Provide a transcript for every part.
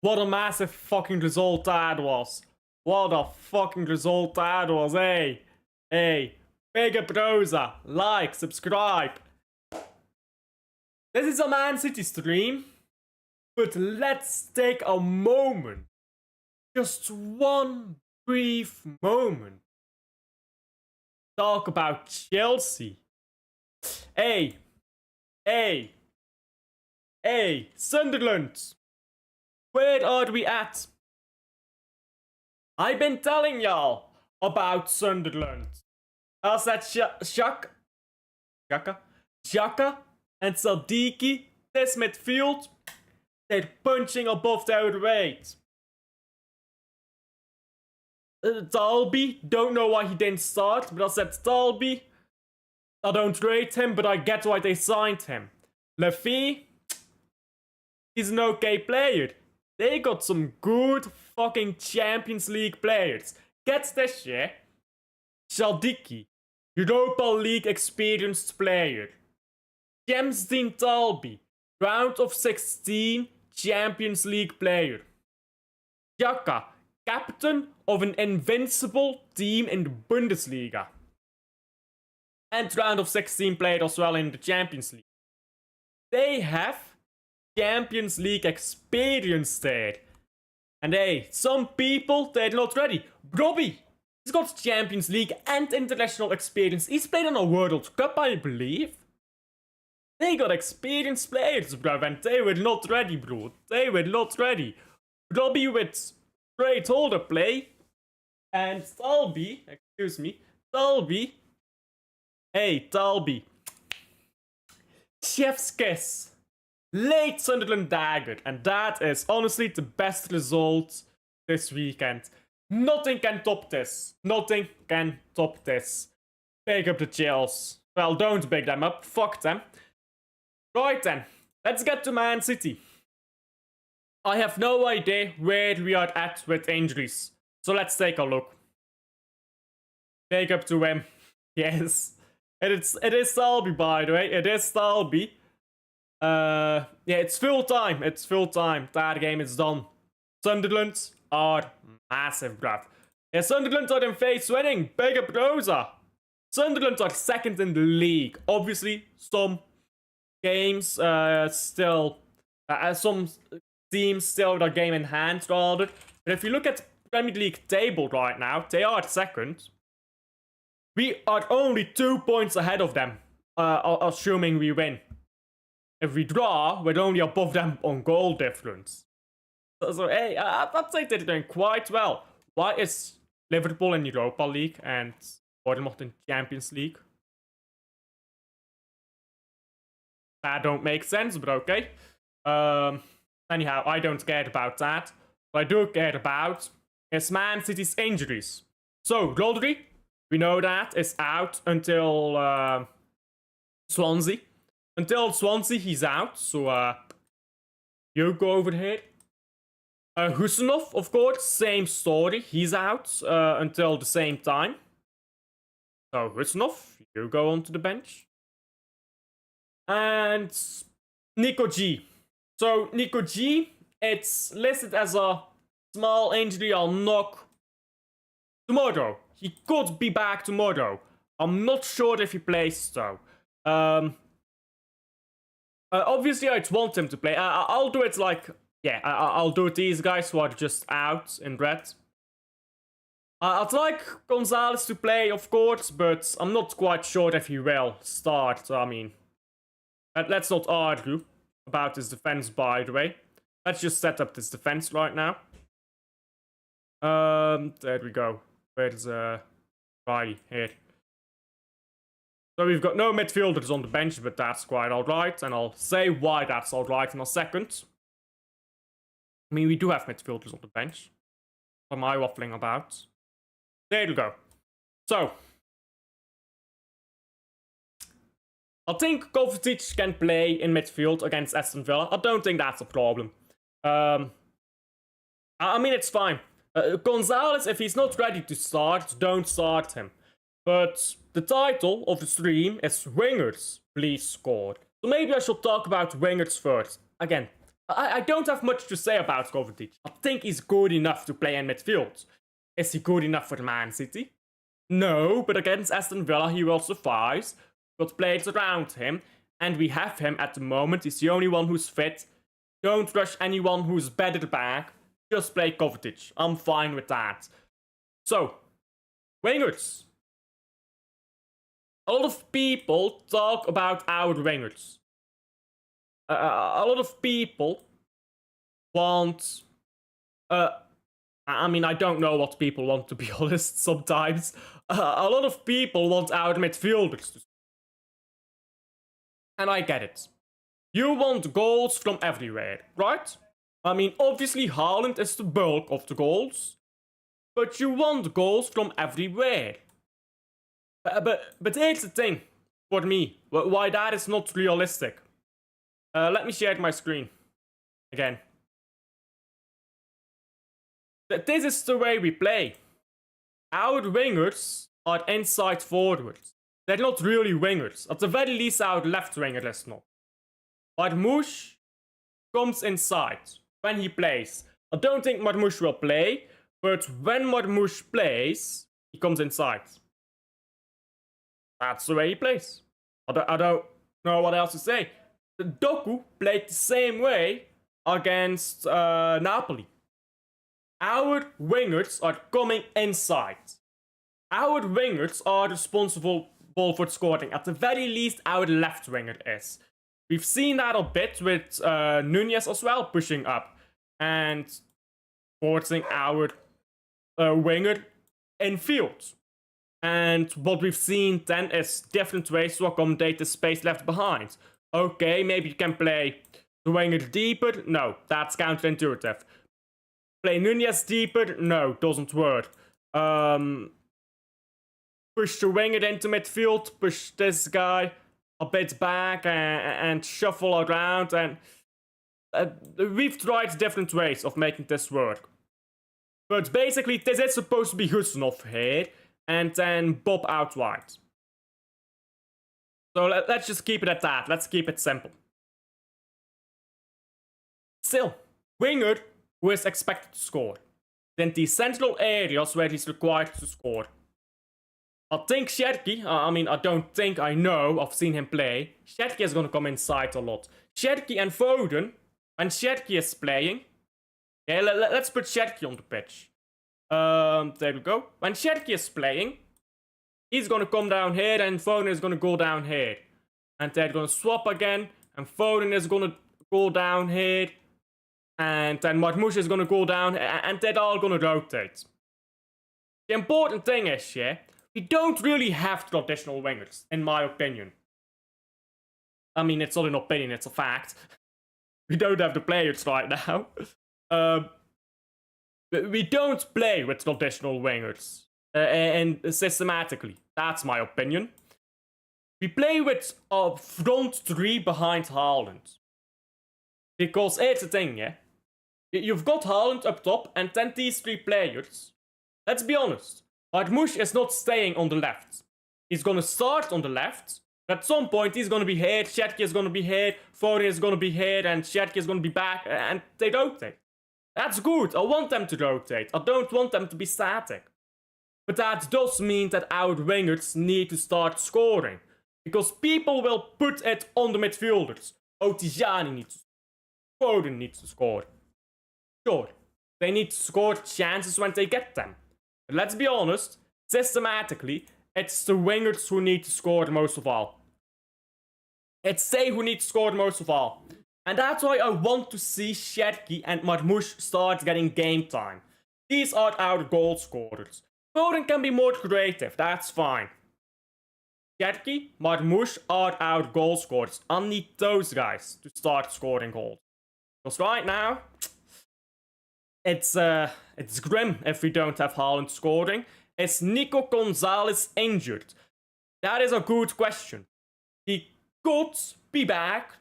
What a massive fucking result that was. What a fucking result that was, hey. Hey, big up Rosa, like, subscribe. This is a Man City stream, but let's take a moment. Just one brief moment. Talk about Chelsea. Hey, Sunderland. Where are we at? I've been telling y'all about Sunderland. I said Xhaka and Sadiki, this midfield, they're punching above their weight. Dalby, don't know why he didn't start, but I said Dalby. I don't rate him, but I get why they signed him. Lefy, he's an okay player. They got some good fucking Champions League players. Get this shit. Sadiki, Europa League experienced player. Jamsdeen Dalby, round of 16 Champions League player. Xhaka, captain of an invincible team in the Bundesliga. And round of 16 player as well in the Champions League. They have Champions League experience there. And hey, some people, they're not ready. Robbie, he's got Champions League and international experience. He's played on a World Cup, I believe. They got experienced players, bro, and they were not ready, bro. They were not ready. Robbie with great holder play. And Dalby, excuse me, Dalby. Hey, Dalby. Chef's kiss. Late Sunderland dagger. And that is honestly the best result this weekend. Nothing can top this. Nothing can top this. Big up the Chills. Well, don't big them up. Fuck them. Right then. Let's get to Man City. I have no idea where we are at with injuries. So let's take a look. Big up to him. Yes. It is Dalby, by the way. It is Dalby. Yeah, it's full time. It's full time. That game is done. Sunderland are massive, bruv. Yeah, Sunderland are in face winning. Big up Rosa. Sunderland are second in the league. Obviously, some games still... some teams still with a game in hand, rather. But if you look at Premier League table right now, they are second. We are only 2 points ahead of them, assuming we win. If we draw, we're only above them on goal difference. So hey, I'd say they're doing quite well. Why is Liverpool in Europa League and Bournemouth in Champions League? That don't make sense, but okay. Anyhow, I don't care about that. What I do care about is Man City's injuries. So, Rodri, we know that, is out until Swansea. Until Swansea, he's out. So, you go over here. Husanov, of course, same story. He's out until the same time. So, Husanov, you go onto the bench. And Nico G. So, Nico G, it's listed as a small injury on knock tomorrow. He could be back tomorrow. I'm not sure if he plays, though. Obviously, I'd want him to play. I'll do it like... Yeah, I'll do it these guys who are just out in red. I'd like Gonzalez to play, of course, but I'm not quite sure if he will start. I mean, let's not argue about his defense, by the way. Let's just set up this defense right now. There we go. Where's Riley? Here. So we've got no midfielders on the bench, but that's quite alright. And I'll say why that's alright in a second. I mean, we do have midfielders on the bench. What am I waffling about? There you go. So, I think Kovacic can play in midfield against Aston Villa. I don't think that's a problem. I mean, it's fine. Gonzalez, if he's not ready to start, don't start him. But the title of the stream is Wingers, please score. So maybe I should talk about wingers first. Again, I don't have much to say about Kovacic. I think he's good enough to play in midfield. Is he good enough for Man City? No, but against Aston Villa he will suffice. Got players around him, and we have him at the moment. He's the only one who's fit. Don't rush anyone who's better back. Just play Kovacic. I'm fine with that. So, wingers. A lot of people talk about our wingers. A lot of people want... I mean, I don't know what people want, to be honest, sometimes. A lot of people want our midfielders to... And I get it. You want goals from everywhere, right? I mean, obviously Haaland is the bulk of the goals. But you want goals from everywhere. But here's the thing, for me, why that is not realistic. Let me share my screen again. This is the way we play. Our wingers are inside forwards. They're not really wingers. At the very least, our left winger is not. Marmoush comes inside when he plays. I don't think Marmoush will play, but when Marmoush plays, he comes inside. That's the way he plays. I don't know what else to say. Doku played the same way against Napoli. Our wingers are coming inside. Our wingers are responsible for scoring. At the very least, our left winger is. We've seen that a bit with Nunez as well, pushing up and forcing our winger in field. And what we've seen then is different ways to accommodate the space left behind. Okay, maybe you can play the winger deeper. No, that's counterintuitive. Play Nunez deeper. No, doesn't work. Push the winger into midfield. Push this guy a bit back and shuffle around. And we've tried different ways of making this work. But basically, this is supposed to be Husnov here. And then Bob out wide. So let's just keep it at that. Let's keep it simple. Still, winger who is expected to score. Then the central areas where he's required to score. I think Sherky, I don't think, I know, I've seen him play. Sherky is going to come inside a lot. Sherky and Foden, when Sherky is playing. Okay, let's put Sherky on the pitch. There we go. When Sherky is playing, he's gonna come down here and Foden is gonna go down here. And they're gonna swap again. And Foden is gonna go down here. And then Marmoush is gonna go down. And they're all gonna rotate. The important thing is, yeah, we don't really have traditional wingers, in my opinion. I mean, it's not an opinion, it's a fact. We don't have the players right now. We don't play with traditional wingers. And systematically. That's my opinion. We play with a front three behind Haaland. Because here's the thing, yeah. You've got Haaland up top and then these three players. Let's be honest. Marmoush is not staying on the left. He's gonna start on the left. At some point he's gonna be here, Sherky is gonna be here, Foden is gonna be here, and Sherky is gonna be back, and they rotate. That's good. I want them to rotate. I don't want them to be static. But that does mean that our wingers need to start scoring. Because people will put it on the midfielders. Oh, Tijani needs to score. Foden needs to score. Sure, they need to score chances when they get them. But let's be honest, systematically, it's the wingers who need to score the most of all. It's they who need to score the most of all. And that's why I want to see Sherky and Marmoush start getting game time. These are our goal scorers. Foden can be more creative, that's fine. Sherky, Marmoush are our goal scorers. I need those guys to start scoring goals. Because right now, it's grim if we don't have Haaland scoring. Is Nico Gonzalez injured? That is a good question. He could be back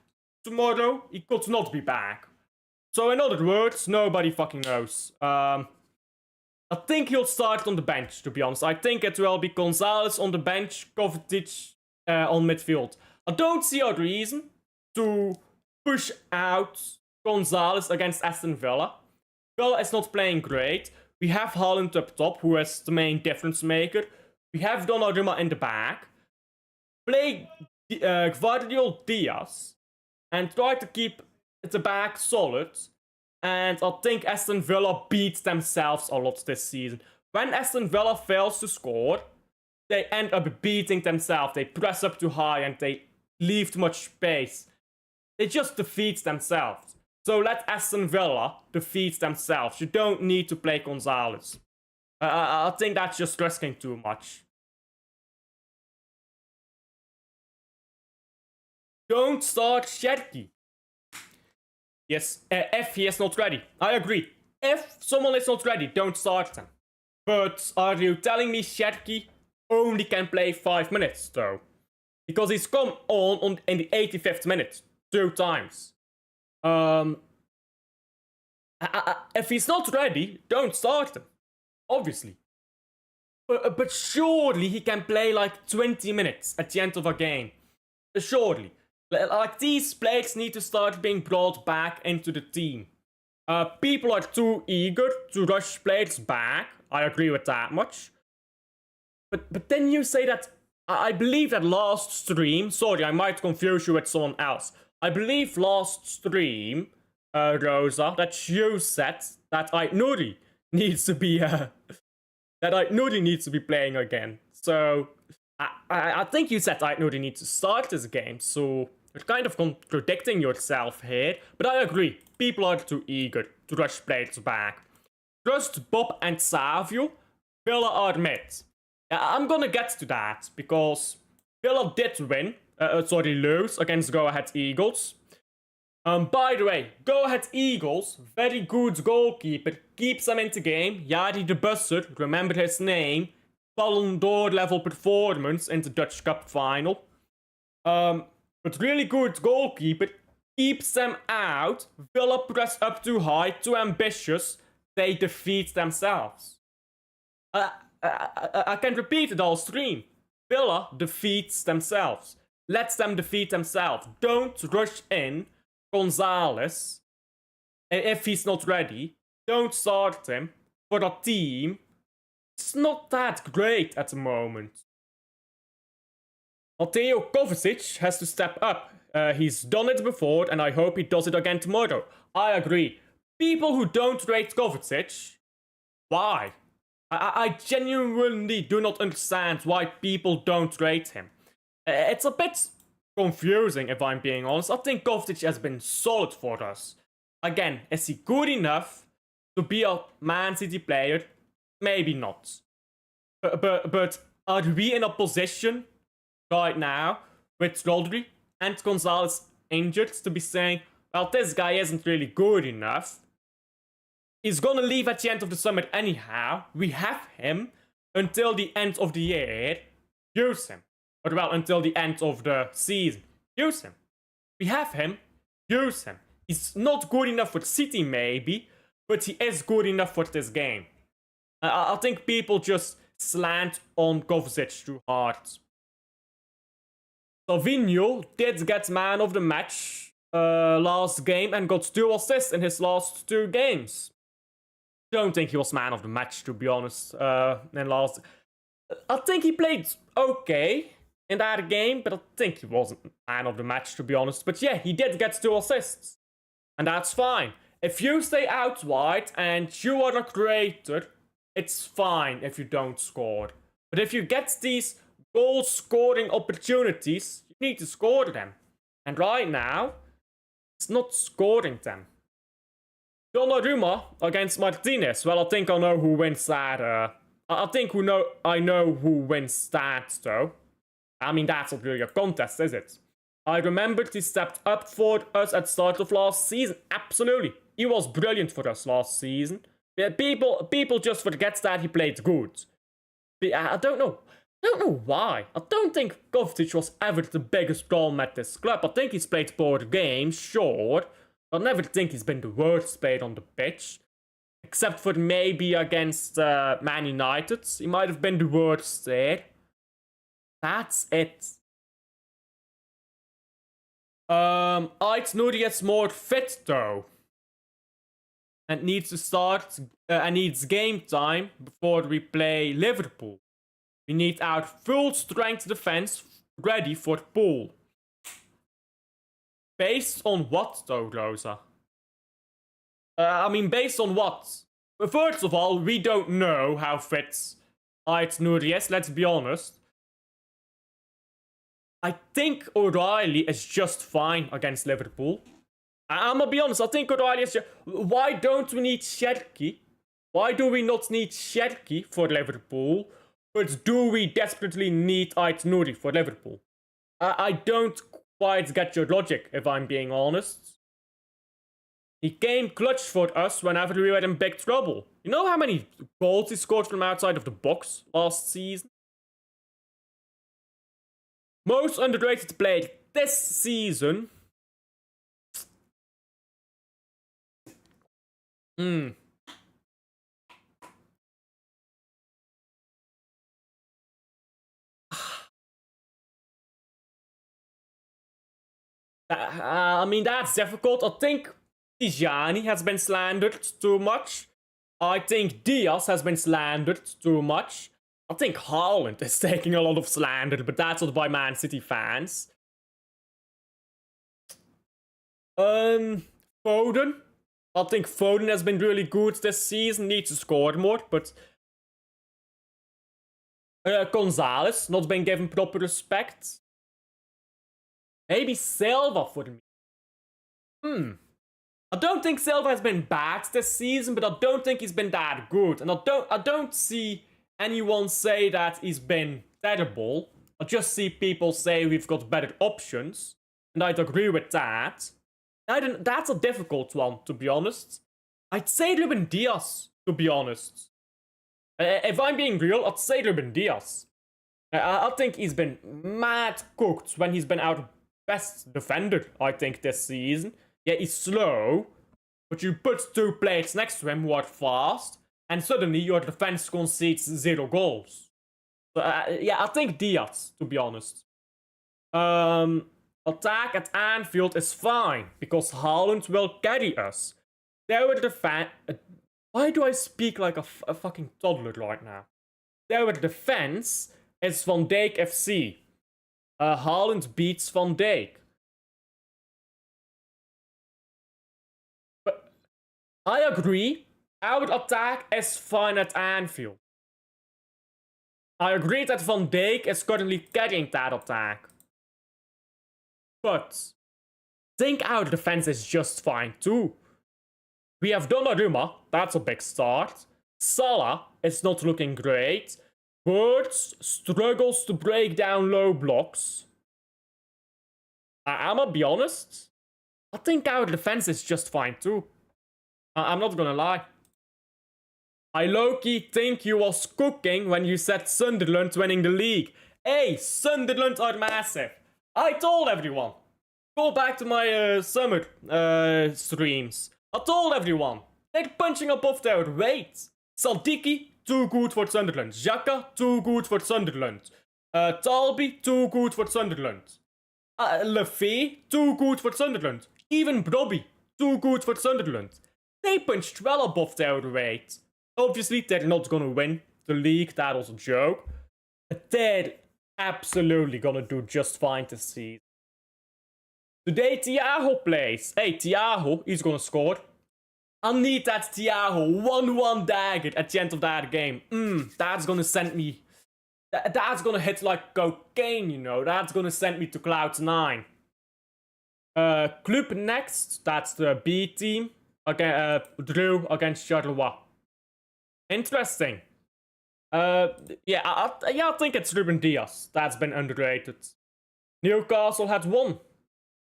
tomorrow. He could not be back. So in other words, nobody fucking knows. I think he'll start on the bench, to be honest. I think it will be Gonzalez on the bench, Kovacic on midfield. I don't see a reason to push out Gonzalez against Aston Villa. Villa is not playing great. We have Haaland up top, who is the main difference maker. We have Donnarumma in the back. Play Gvardiol Diaz and try to keep the back solid. And I think Aston Villa beats themselves a lot this season. When Aston Villa fails to score, they end up beating themselves. They press up too high and they leave too much space. They just defeat themselves. So let Aston Villa defeat themselves. You don't need to play Gonzalez. I think that's just risking too much. Don't start Cherki. Yes, if he is not ready. I agree. If someone is not ready, don't start them. But are you telling me Cherki only can play 5 minutes, though? Because he's come on in the 85th minute 2 times. If he's not ready, don't start him. Obviously. But surely he can play like 20 minutes at the end of a game. Surely. Like, these players need to start being brought back into the team. People are too eager to rush players back. I agree with that much. But then you say that... I believe that last stream... Sorry, I might confuse you with someone else. I believe last stream, Rosa, that you said that Aït-Nouri needs to be... that Aït-Nouri needs to be playing again. So... I think you said Aït-Nouri needs to start this game, so... You're kind of contradicting yourself here, but I agree. People are too eager to rush players back. Trust Bob and Savio. Villa are mid. I'm gonna get to that, because Villa did win, lose against Go Ahead Eagles. By the way, Go Ahead Eagles, very good goalkeeper, keeps them in the game. Yari de Busser, remember his name, Ballon d'Or level performance in the Dutch Cup final. But really good goalkeeper, keeps them out. Villa press up too high, too ambitious. They defeat themselves. I can repeat it all stream. Villa defeats themselves. Let them defeat themselves. Don't rush in Gonzalez if he's not ready. Don't start him for a team. It's not that great at the moment. Mateo Kovacic has to step up. He's done it before, and I hope he does it again tomorrow. I agree. People who don't rate Kovacic, why? I genuinely do not understand why people don't rate him. It's a bit confusing, if I'm being honest. I think Kovacic has been solid for us. Again, is he good enough to be a Man City player? Maybe not. But are we in a position right now with Rodri and Gonzalez injured to be saying, well, this guy isn't really good enough? He's gonna leave at the end of the summer anyhow. We have him until the end of the year. Use him. Or well, until the end of the season. Use him. We have him. Use him. He's not good enough for City maybe, but he is good enough for this game. I think people just slant on Kovacic too hard. Savinho did get man of the match last game and got 2 assists in his last 2 games. Don't think he was man of the match, to be honest. I think he played okay in that game, but I think he wasn't man of the match, to be honest. But yeah, he did get 2 assists. And that's fine. If you stay out wide and you are a creator, it's fine if you don't score. But if you get these goal-scoring opportunities, you need to score them. And right now, it's not scoring them. Donnarumma against Martinez. Well, I think I know who wins that. I know who wins that, though. I mean, that's not really a contest, is it? I remembered he stepped up for us at the start of last season. Absolutely. He was brilliant for us last season. People just forget that he played good. I don't know. I don't know why. I don't think Kovacic was ever the biggest problem at this club. I think he's played poor games, sure. I never think he's been the worst player on the pitch. Except for maybe against Man United. He might have been the worst there. That's it. Aït-Nouri is more fit though. and needs to start and needs game time before we play Liverpool. We need our full strength defense ready for pool. Based on what though, Rosa? I mean, based on what? First of all, we don't know how fit Ait Nouri is, let's be honest. I think O'Reilly is just fine against Liverpool. I'm gonna be honest, I think O'Reilly is just... Why don't we need Sherky? Why do we not need Sherky for Liverpool? But do we desperately need Ait Nouri for Liverpool? I don't quite get your logic, if I'm being honest. He came clutch for us whenever we were in big trouble. You know how many goals he scored from outside of the box last season? Most underrated player this season. I mean, that's difficult. I think Tijani has been slandered too much. I think Diaz has been slandered too much. I think Haaland is taking a lot of slander, but that's not by Man City fans. Foden. I think Foden has been really good this season. Needs to score more, but Gonzalez not been given proper respect. Maybe Silva for me. I don't think Silva has been bad this season, but I don't think he's been that good. And I don't see anyone say that he's been terrible. I just see people say we've got better options. And I'd agree with that. That's a difficult one, to be honest. I'd say Ruben Diaz, to be honest. If I'm being real, I'd say Ruben Diaz. I think he's been mad cooked when he's been our best defender, I think, this season. Yeah, he's slow, but you put two players next to him who are fast, and suddenly your defense concedes 0 goals. So, yeah, I think Diaz, to be honest. Attack at Anfield is fine, because Haaland will carry us. Their defense... Why do I speak like a fucking toddler right now? Their defense is Van Dijk FC. Haaland beats Van Dijk. But I agree, our attack is fine at Anfield. I agree that Van Dijk is currently carrying that attack. But I think our defense is just fine too. We have Donnarumma, that's a big start. Salah is not looking great. Birds struggles to break down low blocks. I'm gonna be honest. I think our defense is just fine too. I'm not gonna lie. I low-key think you was cooking when you said Sunderland winning the league. Hey, Sunderland are massive. I told everyone. Go back to my summer streams. I told everyone. They're punching above their weight. Saldiki, too good for Sunderland. Xhaka, too good for Sunderland. Talby, too good for Sunderland. Lefebvre, too good for Sunderland. Even Brobby, too good for Sunderland. They punched well above their weight. Obviously, they're not gonna win the league, that was a joke. But they're absolutely gonna do just fine this season. Today, Thiago plays. Hey, Thiago, he's gonna score. I need that Thiago 1-1 dagger at the end of that game. That's gonna send me... That's gonna hit like cocaine, you know. That's gonna send me to cloud 9. Club next. That's the B team. Okay, Drew against Charleroi. Interesting. Yeah, I think it's Ruben Diaz. That's been underrated. Newcastle had won.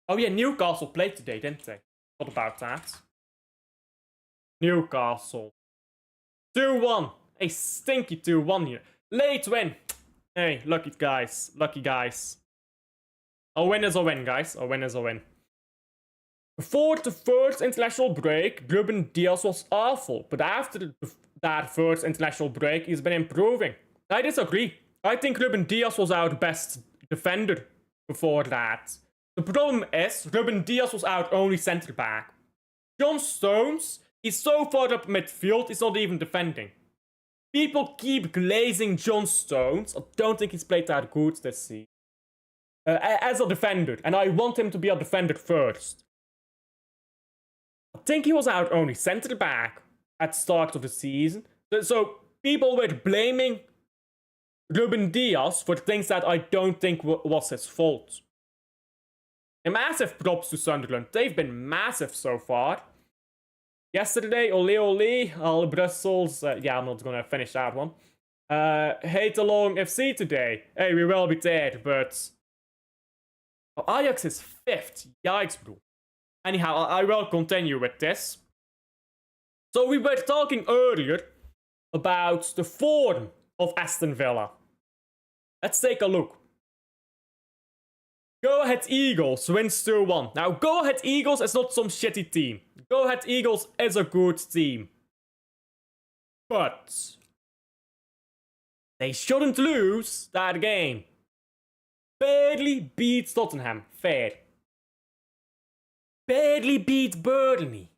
Oh yeah, Newcastle played today, didn't they? What about that? Newcastle. 2-1. A stinky 2-1 here. Late win. Hey, lucky guys. Lucky guys. A win is a win, guys. A win is a win. Before the first international break, Ruben Diaz was awful. But after that first international break, he's been improving. I disagree. I think Ruben Diaz was our best defender before that. The problem is, Ruben Diaz was our only centre-back. John Stones He's so far up midfield, he's not even defending. People keep glazing John Stones. I don't think he's played that good this season. As a defender, and I want him to be a defender first. I think he was our only centre back at the start of the season. So people were blaming Ruben Diaz for things that I don't think was his fault. And massive props to Sunderland. They've been massive so far. Yesterday, ole, all Brussels. Yeah, I'm not gonna finish that one. Hate along FC today. Hey, we will be there, but Ajax is 5th. Yikes, bro. Anyhow, I will continue with this. So we were talking earlier about the form of Aston Villa. Let's take a look. Go Ahead Eagles wins 2-1. Now, Go Ahead Eagles is not some shitty team. Go Ahead Eagles is a good team. But they shouldn't lose that game. Barely beat Tottenham. Fair. Barely beat Burnley.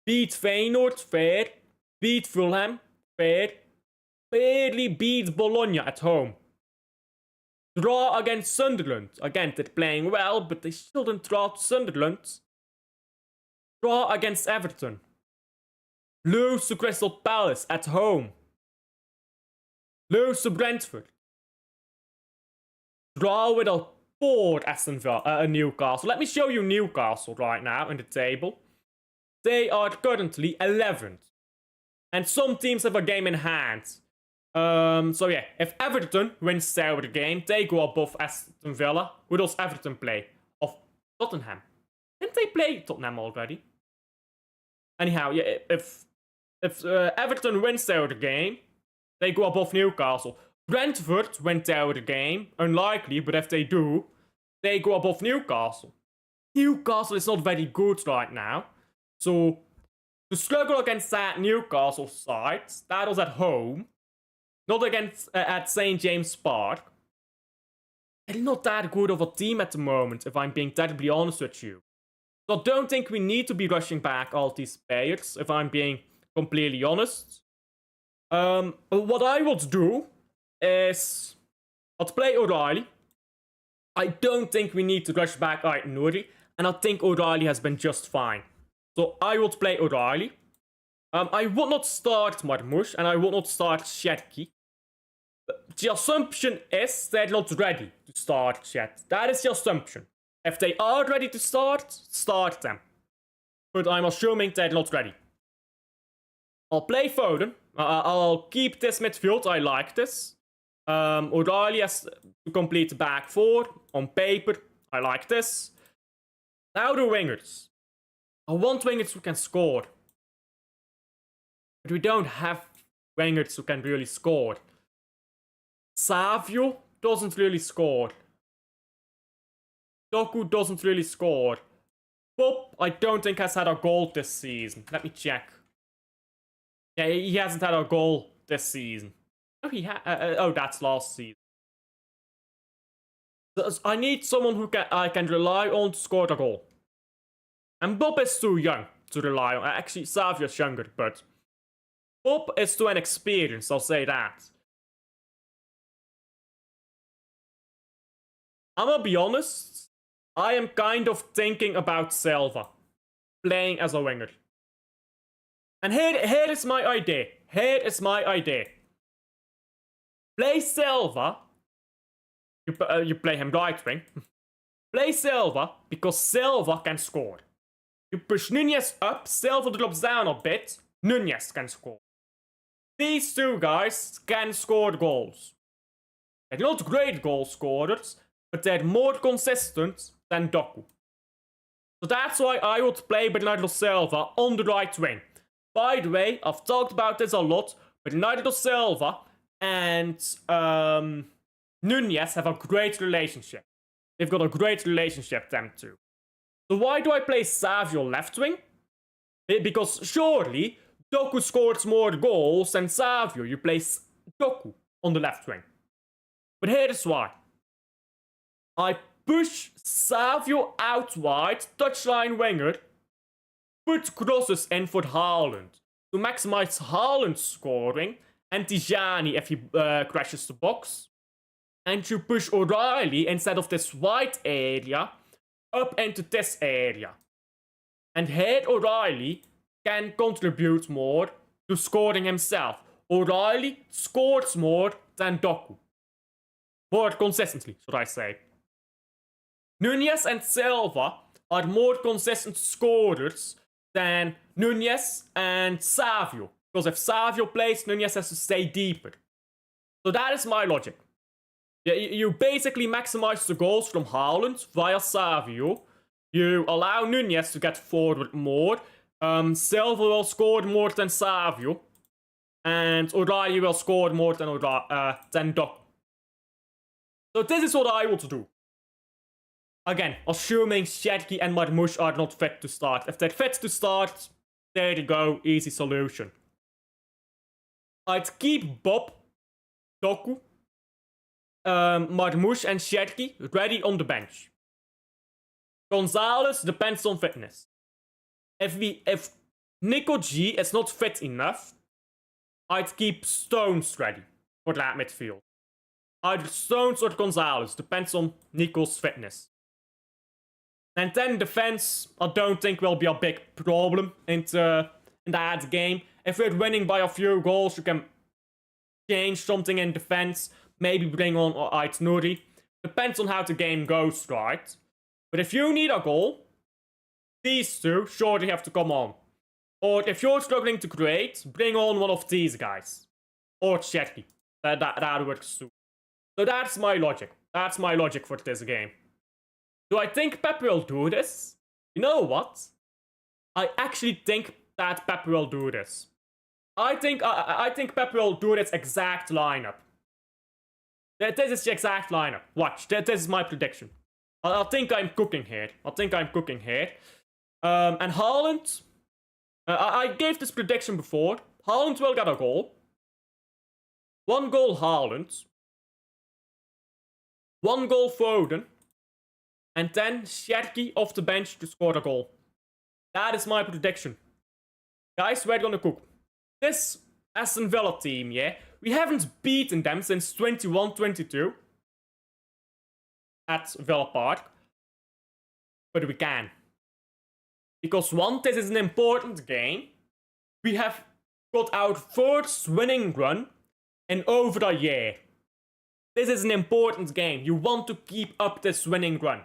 Beat Feyenoord. Fair. Beat Fulham. Fair. Barely beat Bologna at home. Draw against Sunderland. Again, they're playing well, but they shouldn't draw to Sunderland. Draw against Everton. Lose to Crystal Palace at home. Lose to Brentford. Draw with a poor Aston Villa, Newcastle. Let me show you Newcastle right now in the table. They are currently 11th. And some teams have a game in hand. So yeah, if Everton wins their game, they go above Aston Villa. Who does Everton play? Of Tottenham. Didn't they play Tottenham already? Anyhow, yeah, if Everton wins their game, they go above Newcastle. Brentford win their game. Unlikely, but if they do, they go above Newcastle. Newcastle is not very good right now. So, to struggle against that Newcastle side, that was at home. Not against at St. James Park. They're not that good of a team at the moment, if I'm being terribly honest with you. So I don't think we need to be rushing back all these players, if I'm being completely honest. What I would do is I'd play O'Reilly. I don't think we need to rush back Nuri, and I think O'Reilly has been just fine. So I would play O'Reilly. I would not start Marmoush, and I would not start Sherky. The assumption is they're not ready to start yet. That is the assumption. If they are ready to start them. But I'm assuming they're not ready. I'll play Foden. I'll keep this midfield. I like this. O'Reilly has to complete the back four. On paper, I like this. Now the wingers. I want wingers who can score. But we don't have wingers who can really score. Savio doesn't really score. Doku doesn't really score. Bob, I don't think has had a goal this season. Let me check. Yeah, he hasn't had a goal this season. Oh, oh, that's last season. I need someone who I can rely on to score a goal. And Bob is too young to rely on. Actually, Savio's younger, but Bob is too inexperienced, I'll say that. I'm gonna be honest, I am kind of thinking about Silva playing as a winger. And here is my idea. Here is my idea. Play Silva. You play him right wing. Play Silva because Silva can score. You push Nunez up, Silva drops down a bit, Nunez can score. These two guys can score goals. They're not great goal scorers, but they're more consistent than Doku. So that's why I would play Bernardo Silva on the right wing. By the way, I've talked about this a lot, but Bernardo Silva and Nunez have a great relationship. They've got a great relationship, them two. So why do I play Savio left wing? Because surely Doku scores more goals than Savio. You play Doku on the left wing. But here is why. I push Savio out wide, touchline winger, put crosses in for Haaland to maximize Haaland's scoring and Tijani if he crashes the box. And you push O'Reilly instead of this wide area up into this area. And here O'Reilly can contribute more to scoring himself. O'Reilly scores more than Doku. More consistently, should I say. Nunez and Silva are more consistent scorers than Nunez and Savio. Because if Savio plays, Nunez has to stay deeper. So that is my logic. You basically maximize the goals from Haaland via Savio. You allow Nunez to get forward more. Silva will score more than Savio. And O'Reilly will score more than Doku. So this is what I want to do. Again, assuming Sherky and Marmoush are not fit to start. If they're fit to start, there you go, easy solution. I'd keep Bob, Doku, Marmoush and Sherky ready on the bench. Gonzalez depends on fitness. If Nico G is not fit enough, I'd keep Stones ready for that midfield. Either Stones or Gonzalez, depends on Nico's fitness. And then defense, I don't think will be a big problem in that game. If we're winning by a few goals, you can change something in defense. Maybe bring on Ait Nuri. Depends on how the game goes, right? But if you need a goal, these two surely have to come on. Or if you're struggling to create, bring on one of these guys. Or Shetty. That works too. So that's my logic. That's my logic for this game. Do I think Pep will do this? You know what? I actually think that Pep will do this. I think Pep will do this exact lineup. This is the exact lineup. Watch. This is my prediction. I think I'm cooking here. And Haaland... I gave this prediction before. Haaland will get a goal. 1 goal Haaland. 1 goal Foden. And then Sherky off the bench to score a goal. That is my prediction. Guys, we're gonna cook. This Aston Villa team, yeah? We haven't beaten them since 21-22. At Villa Park. But we can. Because one, this is an important game. We have got our first winning run in over a year. This is an important game. You want to keep up this winning run.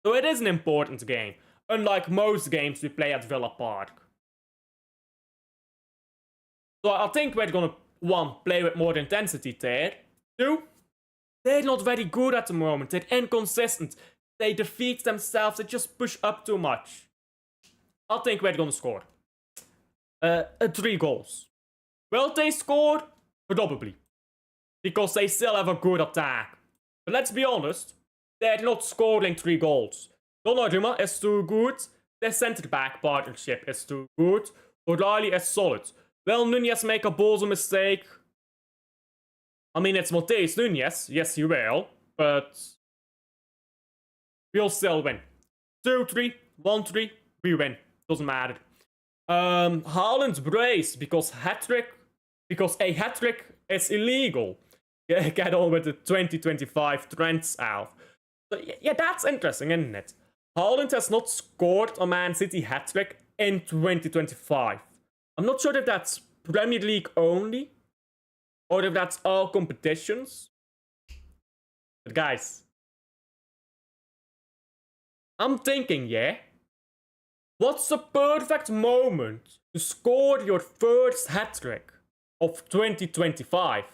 So it is an important game. Unlike most games we play at Villa Park. So I think we're gonna, 1, play with more intensity there. 2, they're not very good at the moment. They're inconsistent. They defeat themselves. They just push up too much. I think we're gonna score. 3 goals. Will they score? Probably. Because they still have a good attack. But let's be honest. They're not scoring 3 goals. Donnarumma is too good. Their centre-back partnership is too good. O'Reilly is solid. Will Nunez make a ballsy mistake? I mean, it's Mateus Nunez. Yes, he will. But... we'll still win. 2-3, 1-3, we win. Doesn't matter. Haaland's brace because a hat-trick is illegal. Get on with the 2025 trends, Alf. So, yeah, that's interesting, isn't it? Haaland has not scored a Man City hat-trick in 2025. I'm not sure if that's Premier League only, or if that's all competitions. But guys, I'm thinking, yeah? What's the perfect moment to score your first hat-trick of 2025?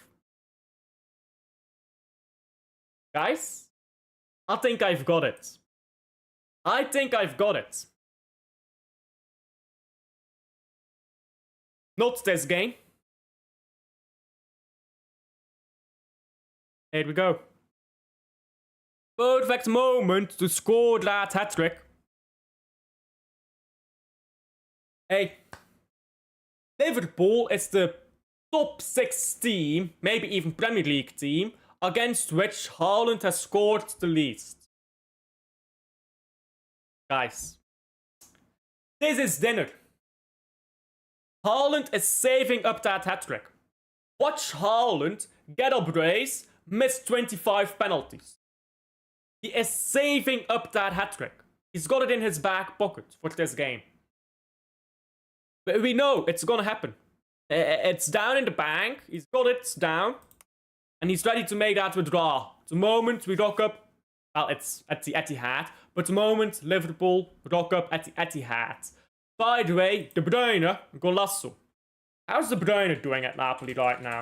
Guys, I think I've got it. Not this game. Here we go. Perfect moment to score that hat-trick. Hey, Liverpool is the top 6 team, maybe even Premier League team, against which Haaland has scored the least. Guys, This is dinner. Haaland is saving up that hat-trick. Watch Haaland get a brace, miss 25 penalties. He is saving up that hat-trick. He's got it in his back pocket for this game. But we know it's gonna happen. It's down in the bank. He's got it down. And he's ready to make that withdrawal. The moment we rock up, well, it's at the Etihad, but the moment Liverpool rock up at the Etihad. By the way, De Bruyne, golasso. How's De Bruyne doing at Napoli right now?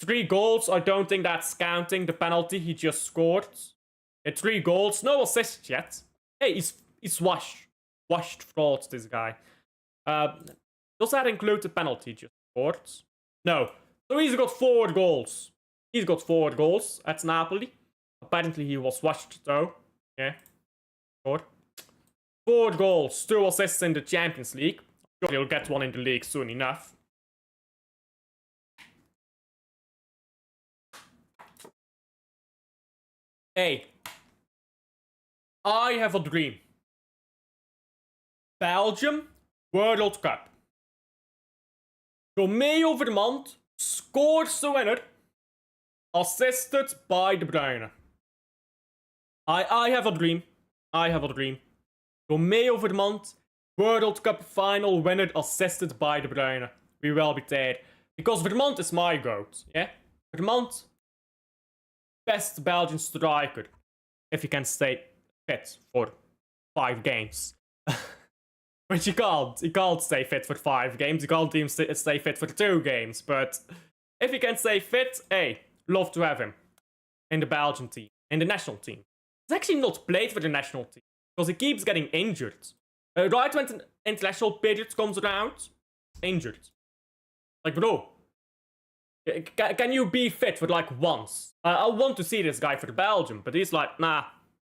3 goals, I don't think that's counting the penalty he just scored. 3 goals, no assists yet. Hey, he's washed frauds, this guy. Does that include the penalty he just scored? No. So he's got 4 goals. He's got 4 goals at Napoli. Apparently he was washed though. Yeah. Scored. 4 goals, 2 assists in the Champions League. Sure, he'll get one in the league soon enough. Hey. I have a dream. Belgium World Cup. Romeo Vermont scores the winner, assisted by De Bruyne. I have a dream. I have a dream. Romeo Vermont, World Cup final winner, assisted by De Bruyne. We will be there. Because Vermont is my goat, yeah? Vermont, best Belgian striker. If he can stay fit for 5 games. Which he can't. He can't stay fit for 5 games. He can't even stay fit for 2 games. But if he can stay fit, hey, love to have him. In the Belgian team. In the national team. He's actually not played for the national team. Because he keeps getting injured. Right when the international period comes around, injured. Like, bro. Can you be fit for like once? I want to see this guy for Belgium. But he's like, nah.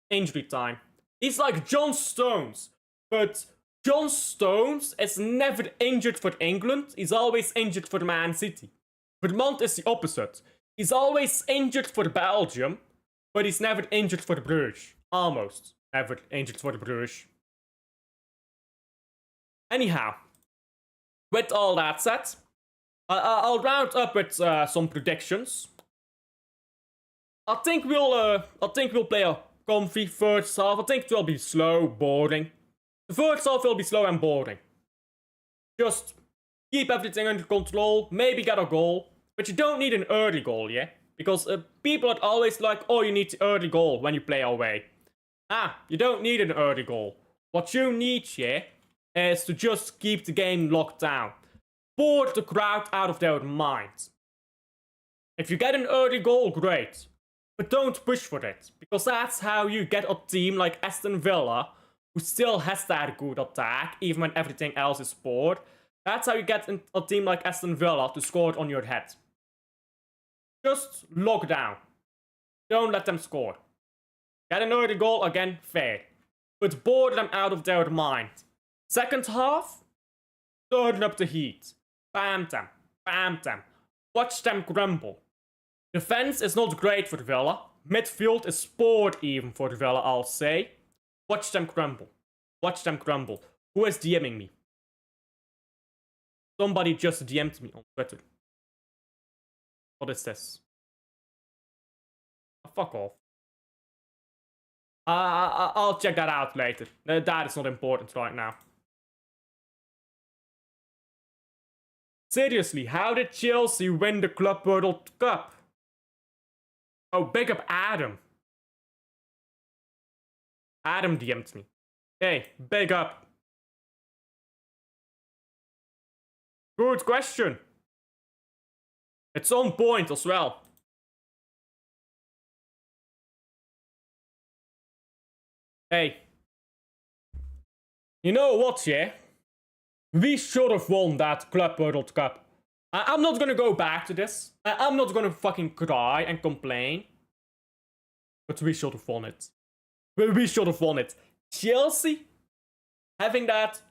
Injury time. He's like John Stones. But John Stones is never injured for England. He's always injured for Man City. Vermont is the opposite. He's always injured for Belgium, but he's never injured for Bruges. Almost never injured for Bruges. Anyhow, with all that said, I'll round up with some predictions. I think we'll play a comfy first half. I think it will be slow, boring. The first half will be slow and boring. Just keep everything under control, maybe get a goal. But you don't need an early goal, yeah? Because people are always like, oh, you need the early goal when you play away. You don't need an early goal. What you need, yeah, is to just keep the game locked down. Bore the crowd out of their minds. If you get an early goal, great. But don't push for it. Because that's how you get a team like Aston Villa, who still has that good attack, even when everything else is poor. That's how you get a team like Aston Villa to score it on your head. Just lock down. Don't let them score. Get an early goal, again, fair. But bore them out of their mind. Second half, turn up the heat. Bam them. Bam them. Watch them crumble. Defense is not great for Villa. Midfield is poor even for Villa, I'll say. Watch them crumble. Watch them crumble. Who is DMing me? Somebody just DM'd me on Twitter. What is this? Fuck off. I'll check that out later. That is not important right now. Seriously, how did Chelsea win the Club World Cup? Oh, big up Adam. Adam DM'd me. Hey, big up. Good question. It's on point as well. Hey. You know what, yeah? We should have won that Club World Cup. I'm not gonna go back to this. I'm not gonna fucking cry and complain. But we should have won it. We should have won it. Chelsea having that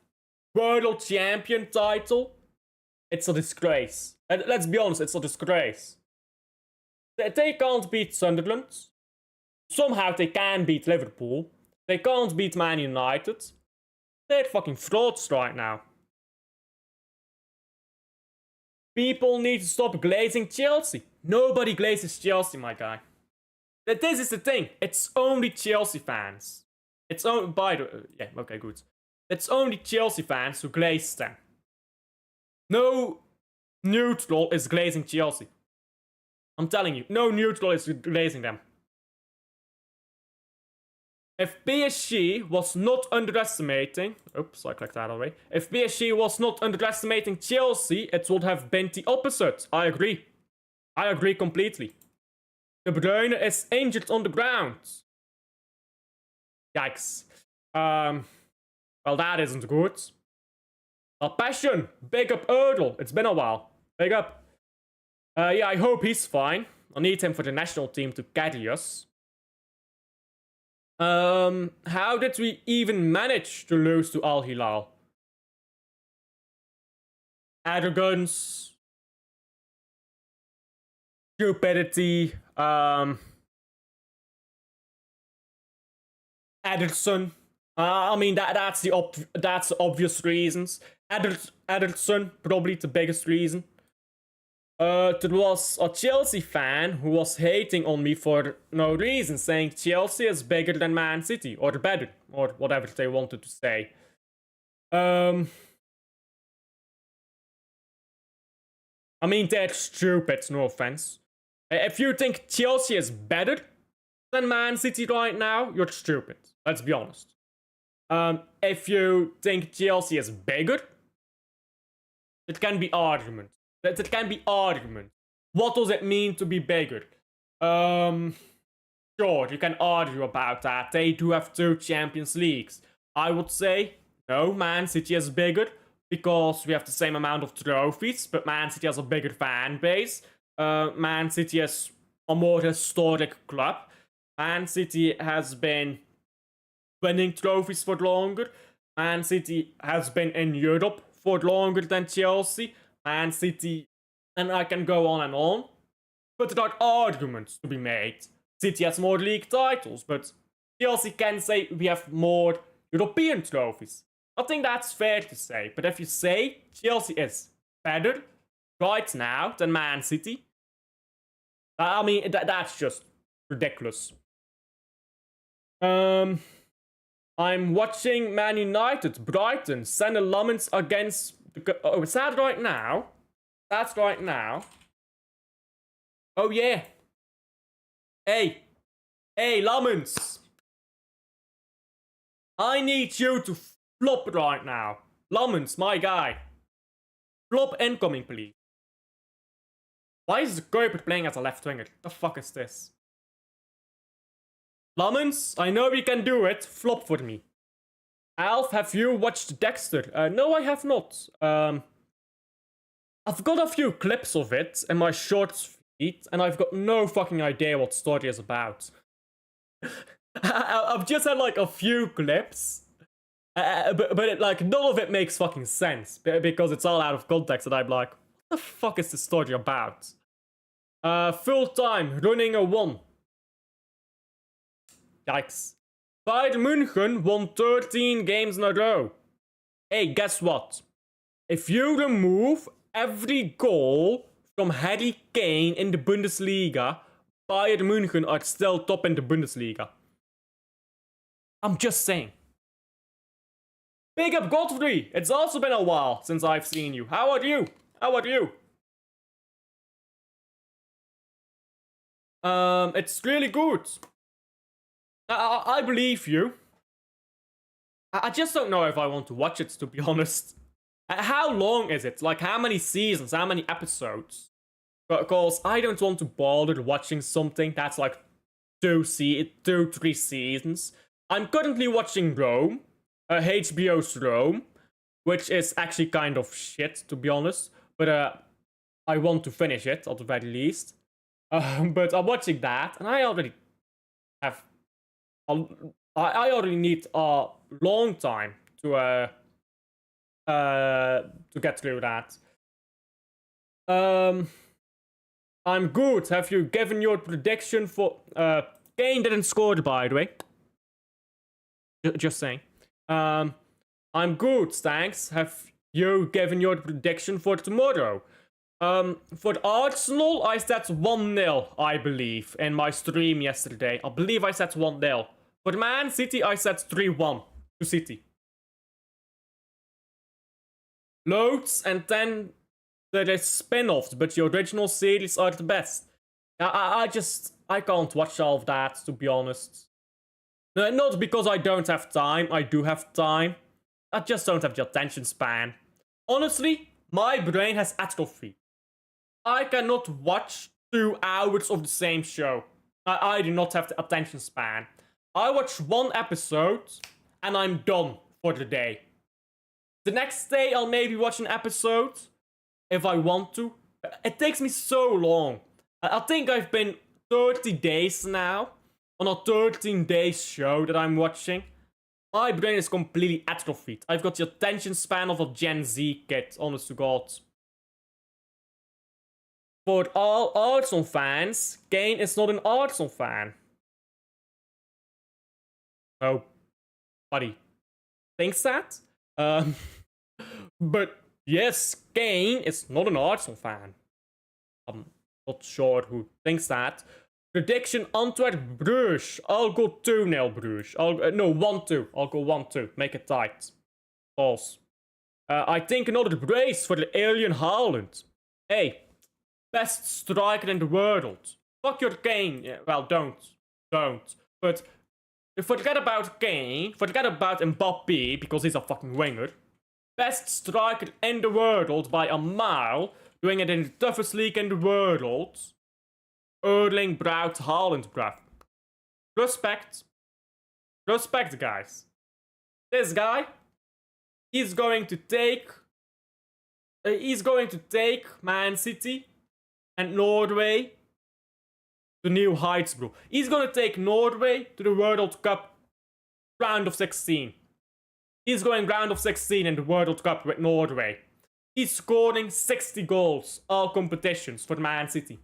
World Champion title, it's a disgrace. Let's be honest, it's a disgrace. They can't beat Sunderland. Somehow they can beat Liverpool. They can't beat Man United. They're fucking frauds right now. People need to stop glazing Chelsea. Nobody glazes Chelsea, my guy. This is the thing. It's only Chelsea fans. It's only, by the yeah, okay, good. It's only Chelsea fans who glaze them. No neutral is glazing Chelsea. I'm telling you, no neutral is glazing them. If PSG was not underestimating... Oops, I clicked that already. If PSG was not underestimating Chelsea, it would have been the opposite. I agree. I agree completely. De Bruyne is injured on the ground. Yikes. Well, that isn't good. Passion, big up Erdl. It's been a while. Big up. Yeah, I hope he's fine. I need him for the national team to carry us. How did we even manage to lose to Al Hilal? Arrogance. Stupidity. Ederson. I mean, that's the obvious reasons. Ederson, probably the biggest reason. There was a Chelsea fan who was hating on me for no reason, saying Chelsea is bigger than Man City, or better, or whatever they wanted to say. I mean, they're stupid, no offense. If you think Chelsea is better than Man City right now, you're stupid. Let's be honest. If you think Chelsea is bigger, it can be argument. It can be argument. What does it mean to be bigger? Sure, you can argue about that. They do have 2 Champions Leagues. I would say, no, Man City is bigger because we have the same amount of trophies, but Man City has a bigger fan base. Man City is a more historic club. Man City has been winning trophies for longer. Man City has been in Europe for longer than Chelsea. Man City, and I can go on. But there are arguments to be made. City has more league titles, but Chelsea can say we have more European trophies. I think that's fair to say. But if you say Chelsea is better right now than Man City, I mean, that's just ridiculous. I'm watching Man United, Brighton, Sander Lammens against... Oh, is that right now? That's right now. Oh, yeah. Hey, Lammens. I need you to flop right now. Lammens, my guy. Flop incoming, please. Why is the Kuipert playing as a left winger? The fuck is this? Lammens, I know you can do it. Flop for me. Alf, have you watched Dexter? No, I have not. I've got a few clips of it in my shorts feed, and I've got no fucking idea what the story is about. I've just had like a few clips, but like none of it makes fucking sense because it's all out of context, and I'm like, what the fuck is the story about? Full time, running a 1. Yikes. Bayern München won 13 games in a row. Hey, guess what? If you remove every goal from Harry Kane in the Bundesliga, Bayern München are still top in the Bundesliga. I'm just saying. Big up Godfrey! It's also been a while since I've seen you. How are you? It's really good. I believe you. I just don't know if I want to watch it, to be honest. How long is it? Like, how many seasons? How many episodes? Because I don't want to bother watching something that's like 3 seasons. I'm currently watching Rome. HBO's Rome. Which is actually kind of shit, to be honest. But I want to finish it, at the very least. But I'm watching that, and I already have... I already need a long time to get through that. I'm good. Have you given your prediction for... Kane didn't score, by the way. Just saying. I'm good, thanks. Have you given your prediction for tomorrow? For Arsenal, I said 1-0, I believe, in my stream yesterday. I believe I said 1-0. For Man City, I said 3-1 to City. Loads, and then there is spin-offs, but the original series are the best. I can't watch all of that, to be honest. Not because I don't have time, I do have time. I just don't have the attention span. Honestly, my brain has atrophy. I cannot watch 2 hours of the same show. I do not have the attention span. I watch 1 episode, and I'm done for the day. The next day, I'll maybe watch an episode, if I want to. It takes me so long. I think I've been 30 days now on a 13 days show that I'm watching. My brain is completely atrophied. I've got the attention span of a Gen Z kid, honest to God. For all Arsenal fans, Kane is not an Arsenal fan. Nobody thinks that. But yes, Kane is not an Arsenal fan. I'm not sure who thinks that. Prediction Antwerp Bruges. I'll go 2-0 Bruges. No, 1-2. I'll go 1-2. Make it tight. False. I think another brace for the alien Haaland. Hey, best striker in the world. Fuck your Kane. Yeah, well, don't. But forget about Kane. Forget about Mbappé, because he's a fucking winger. Best striker in the world by a mile. Doing it in the toughest league in the world. Erling Braut Haaland, bruv. Respect. Respect, guys. This guy, he's going to take Man City and Norway to new heights, bro. He's gonna take Norway to the World Cup round of 16. He's going round of 16 in the World Cup with Norway. He's scoring 60 goals, all competitions for Man City.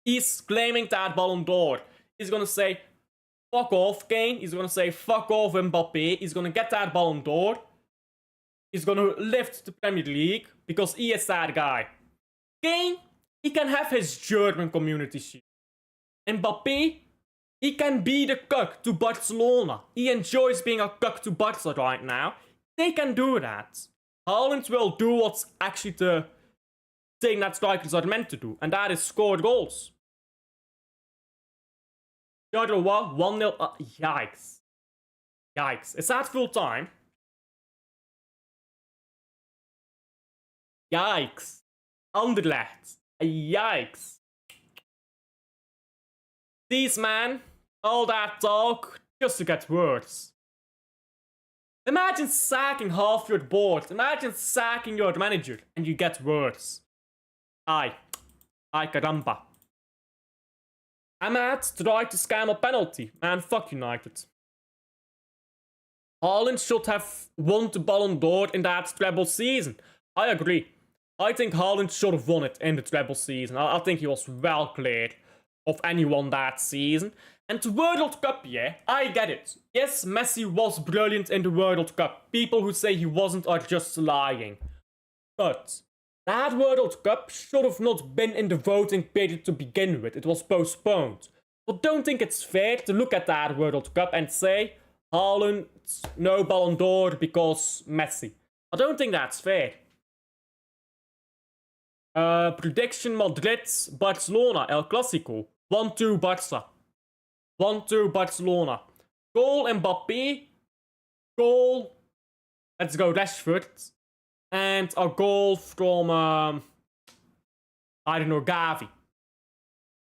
He's claiming that Ballon d'Or. He's gonna say, fuck off, Kane. He's gonna say, fuck off, Mbappé. He's gonna get that Ballon d'Or. He's gonna lift the Premier League because he is that guy. Kane, he can have his German community shield. Mbappé, he can be the cuck to Barcelona. He enjoys being a cuck to Barca right now. They can do that. Haaland will do what's actually the thing that strikers are meant to do, and that is score goals. Charleroi 1-0. Yikes. Yikes. Is that full time? Yikes. Anderlecht. Yikes. These man, all that talk just to get worse. Imagine sacking half your board. Imagine sacking your manager and you get worse. Ay caramba. Ahmad tried to scam a penalty. Man, fuck United. Haaland should have won the Ballon d'Or in that treble season. I agree. I think Haaland should have won it in the treble season. I think he was well cleared of anyone that season. And the World Cup, yeah, I get it. Yes, Messi was brilliant in the World Cup. People who say he wasn't are just lying. But that World Cup should have not been in the voting period to begin with. It was postponed. But don't think it's fair to look at that World Cup and say, Haaland, no Ballon d'Or because Messi. I don't think that's fair. Prediction Madrid, Barcelona, El Clasico. 1-2 Barca. 1-2 Barcelona. Goal Mbappé. Goal. Let's go Rashford. And a goal from, I don't know, Gavi.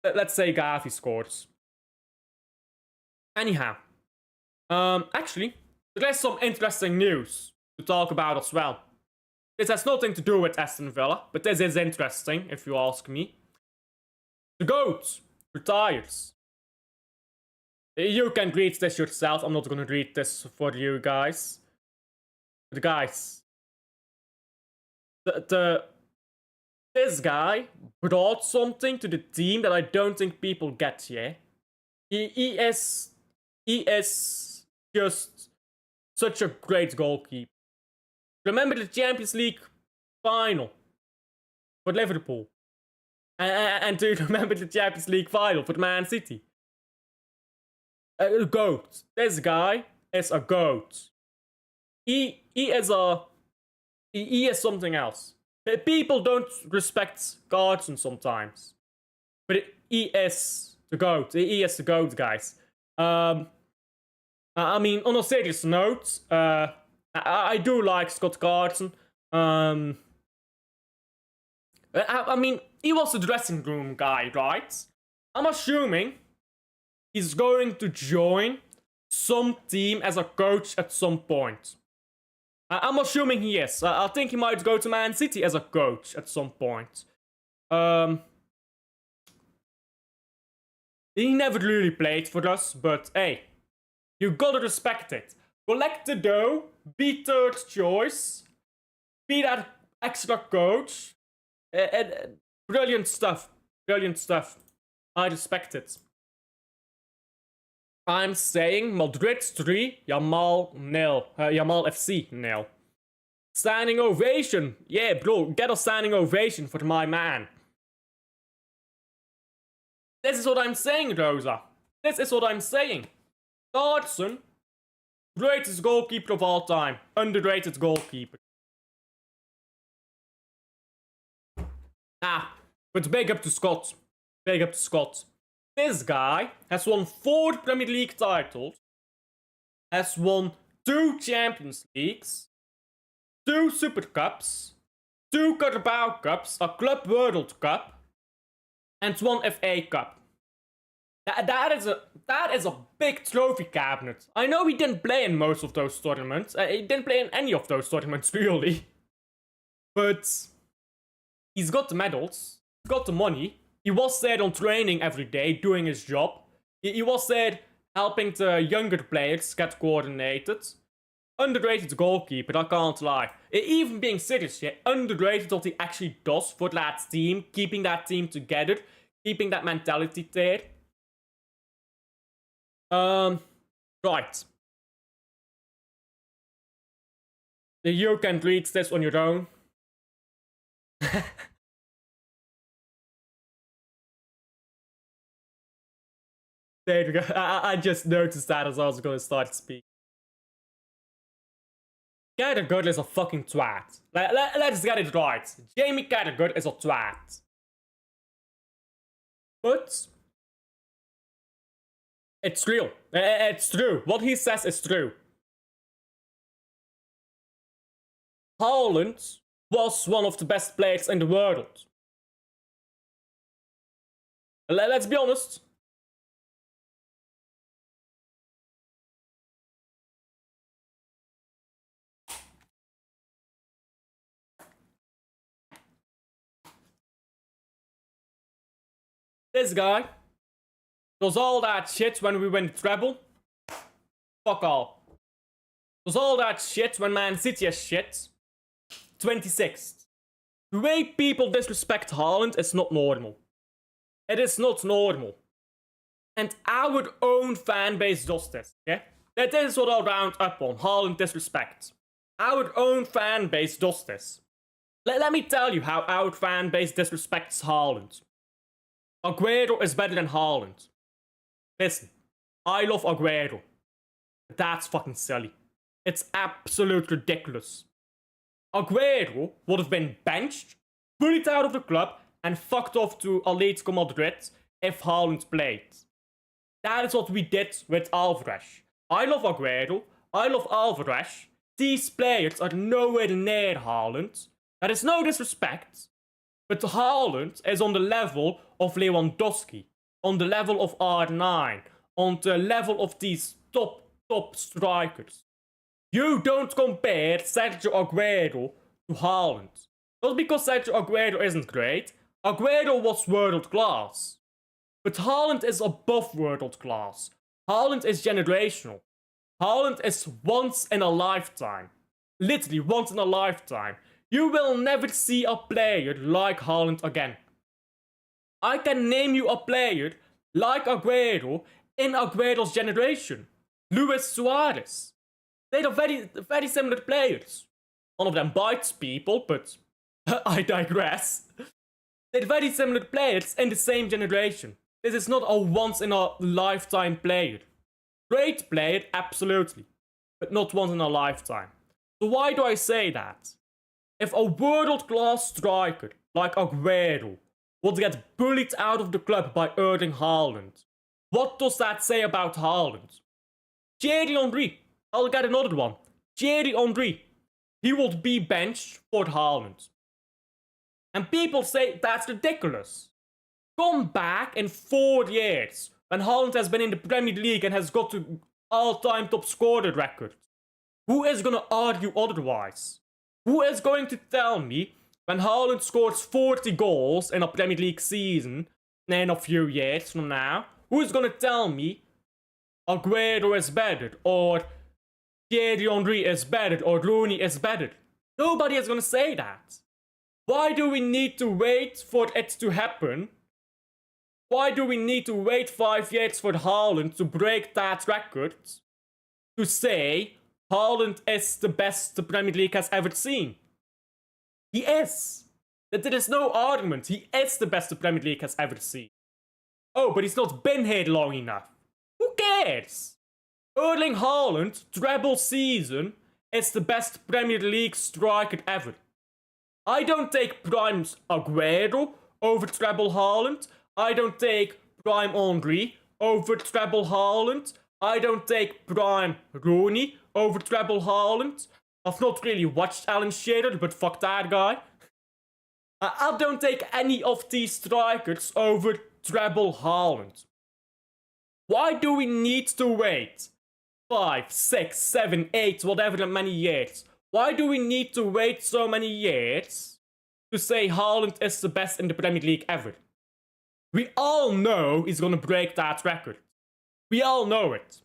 Let's say Gavi scores. Anyhow. Actually, there is some interesting news to talk about as well. This has nothing to do with Aston Villa, but this is interesting, if you ask me. The GOAT retires. You can read this yourself. I'm not gonna read this for you guys. But guys, this guy brought something to the team that I don't think people get, yeah? He is just such a great goalkeeper. Remember the Champions League final for Liverpool? And do you remember the Champions League final for Man City? A goat. This guy is a goat. He is something else. People don't respect Carson sometimes, but he is the GOAT. He is the GOAT, guys. I mean, on a serious note, I do like Scott Carson. I mean, he was a dressing room guy, right? I'm assuming he's going to join some team as a coach at some point. I'm assuming he is. I think he might go to Man City as a coach at some point. He never really played for us, but hey, you gotta respect it. Collect the dough, be third choice, be that extra coach. Brilliant stuff. Brilliant stuff. I respect it. I'm saying Madrid 3, Yamal 0. Yamal FC 0. Standing ovation. Yeah, bro, get a standing ovation for my man. This is what I'm saying, Rosa. This is what I'm saying. Carson, greatest goalkeeper of all time. Underrated goalkeeper. But big up to Scott. Big up to Scott. This guy has won 4 Premier League titles, has won 2 Champions Leagues, 2 Super Cups, 2 Carabao Cups, a Club World Cup, and 1 FA Cup. That is a big trophy cabinet. I know he didn't play in most of those tournaments. He didn't play in any of those tournaments, really. But he's got the medals, he's got the money. He was there on training every day, doing his job. He was there helping the younger players get coordinated. Underrated goalkeeper, I can't lie. Even being serious here, underrated what he actually does for that team, keeping that team together, keeping that mentality there. Right. You can read this on your own. There we go. I just noticed that as I was going to start to speak. Carragher is a fucking twat. Let's get it right. Jamie Carragher is a twat. But it's real. It's true. What he says is true. Haaland was one of the best players in the world. Let's be honest. This guy does all that shit when we win the treble. Fuck all. Does all that shit when Man City is shit. 26th. The way people disrespect Haaland is not normal. It is not normal. And our own fan base does this, yeah? That is what I'll round up on, Haaland disrespect. Our own fan base does this. Let me tell you how our fan base disrespects Haaland. Aguero is better than Haaland. Listen, I love Aguero. But that's fucking silly. It's absolute ridiculous. Aguero would have been benched, bullied out of the club, and fucked off to Atletico Madrid if Haaland played. That is what we did with Alvarez. I love Aguero. I love Alvarez. These players are nowhere near Haaland. That is no disrespect. But Haaland is on the level of Lewandowski, on the level of R9, on the level of these top strikers. You don't compare Sergio Aguero to Haaland. Not because Sergio Aguero isn't great. Aguero was world class. But Haaland is above world class. Haaland is generational. Haaland is once in a lifetime. Literally once in a lifetime. You will never see a player like Haaland again. I can name you a player like Aguero in Aguero's generation. Luis Suarez. They are very similar players. One of them bites people, but I digress. They're very similar players in the same generation. This is not a once-in-a-lifetime player. Great player, absolutely, but not once in a lifetime. So why do I say that? If a world-class striker like Aguero would get bullied out of the club by Erling Haaland, what does that say about Haaland? Thierry Henry, I'll get another one. Thierry Henry, he would be benched for Haaland. And people say that's ridiculous. Come back in 4 years when Haaland has been in the Premier League and has got to all-time top scorer record. Who is going to argue otherwise? Who is going to tell me when Haaland scores 40 goals in a Premier League season in a few years from now, who is going to tell me Aguero is better, or Thierry Henry is better, or Rooney is better? Nobody is going to say that. Why do we need to wait for it to happen? Why do we need to wait 5 years for Haaland to break that record? To say Haaland is the best the Premier League has ever seen. He is. There is no argument. He is the best the Premier League has ever seen. Oh, but he's not been here long enough. Who cares? Erling Haaland, treble season, is the best Premier League striker ever. I don't take prime Aguero over treble Haaland. I don't take prime Henry over treble Haaland. I don't take prime Rooney over treble Haaland. I've not really watched Alan Shearer, but fuck that guy. I don't take any of these strikers over treble Haaland. Why do we need to wait 5, 6, 7, 8, whatever many years? Why do we need to wait so many years to say Haaland is the best in the Premier League ever? We all know he's gonna break that record. We all know it.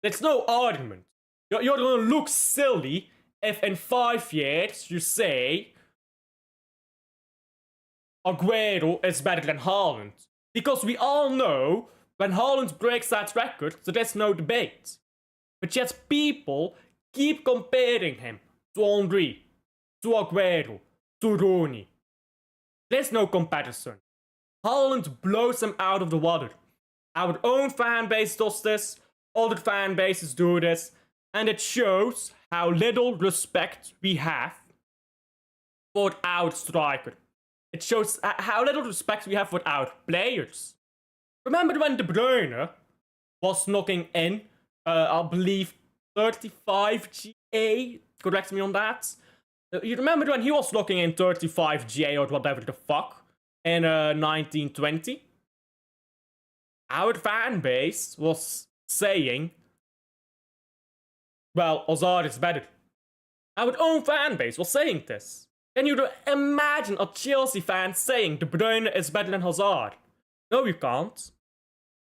There's no argument. You're gonna look silly if in 5 years you say Aguero is better than Haaland. Because we all know when Haaland breaks that record, so there's no debate. But yet people keep comparing him to Henry, to Aguero, to Rooney. There's no comparison. Haaland blows him out of the water. Our own fan base does this, other fan bases do this, and it shows how little respect we have for our striker. It shows how little respect we have for our players. Remember when De Bruyne was knocking in, I believe, 35 GA? Correct me on that. You remember when he was knocking in 35 GA or whatever the fuck in 1920? Our fan base was saying, well, Hazard is better. Our own fan base was saying this. Can you imagine a Chelsea fan saying De Bruyne is better than Hazard? No, you can't.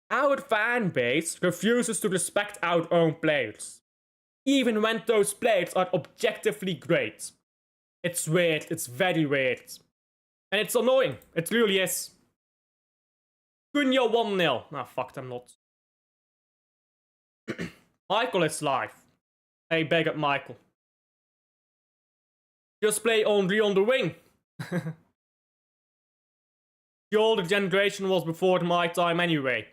Our fan base refuses to respect our own players, even when those players are objectively great. It's weird, it's very weird. And it's annoying, it really is. Cunha 1-0. Nah, fuck them not. Michael is live. Hey, big up Michael. Just play Henry on the wing. The older generation was before my time anyway.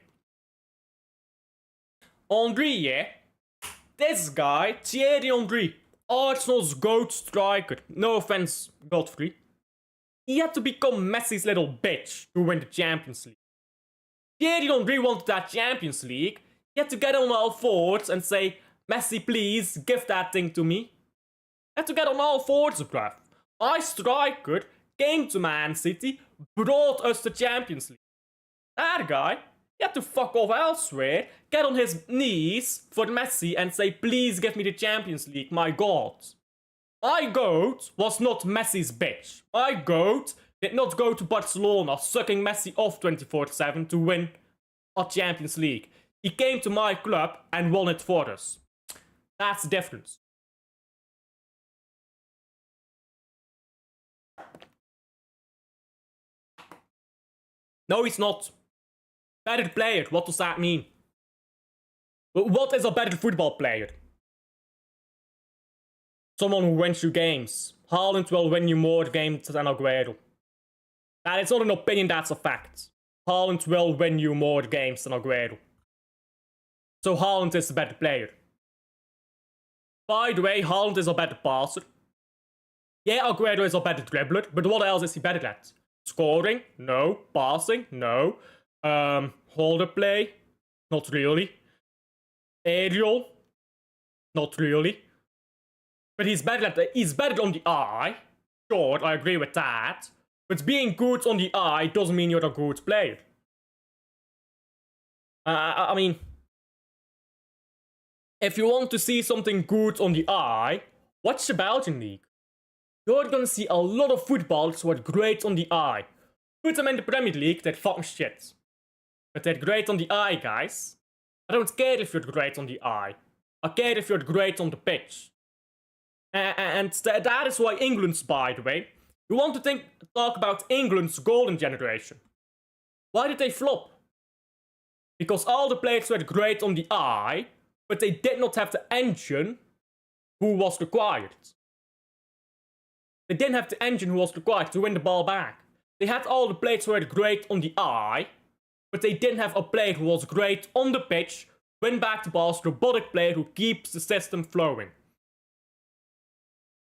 Henry, yeah? This guy, Thierry Henry, Arsenal's GOAT striker. No offense, Godfrey. He had to become Messi's little bitch to win the Champions League. Thierry Henry wanted that Champions League. He had to get on all fours and say, Messi, please, give that thing to me. Had to get on all fours, bruv. My striker came to Man City, brought us the Champions League. That guy, he had to fuck off elsewhere, get on his knees for Messi and say, please give me the Champions League, my god. My GOAT was not Messi's bitch. My GOAT did not go to Barcelona sucking Messi off 24/7 to win a Champions League. He came to my club and won it for us. That's the difference. No, he's not. Better player, what does that mean? What is a better football player? someone who wins you games. Haaland will win you more games than Aguero. That is not an opinion, that's a fact. Haaland will win you more games than Aguero. So Haaland is the better player. By the way, Haaland is a better passer. Yeah, Aguero is a better dribbler, but what else is he better at? Scoring? No. Passing? No. Holder play? Not really. Aerial? Not really. But he's better on the eye. Sure, I agree with that. But being good on the eye doesn't mean you're a good player. I mean, if you want to see something good on the eye, watch the Belgian league. You're gonna see a lot of footballers who are great on the eye. Put them in the Premier League, they're fucking shit. But they're great on the eye, guys. I don't care if you're great on the eye. I care if you're great on the pitch. And that is why England's, by the way, you want to talk about England's golden generation. Why did they flop? Because all the players were great on the eye, but they did not have the engine who was required. They didn't have the engine who was required to win the ball back. They had all the players who were great on the eye, but they didn't have a player who was great on the pitch, win back the balls, robotic player who keeps the system flowing.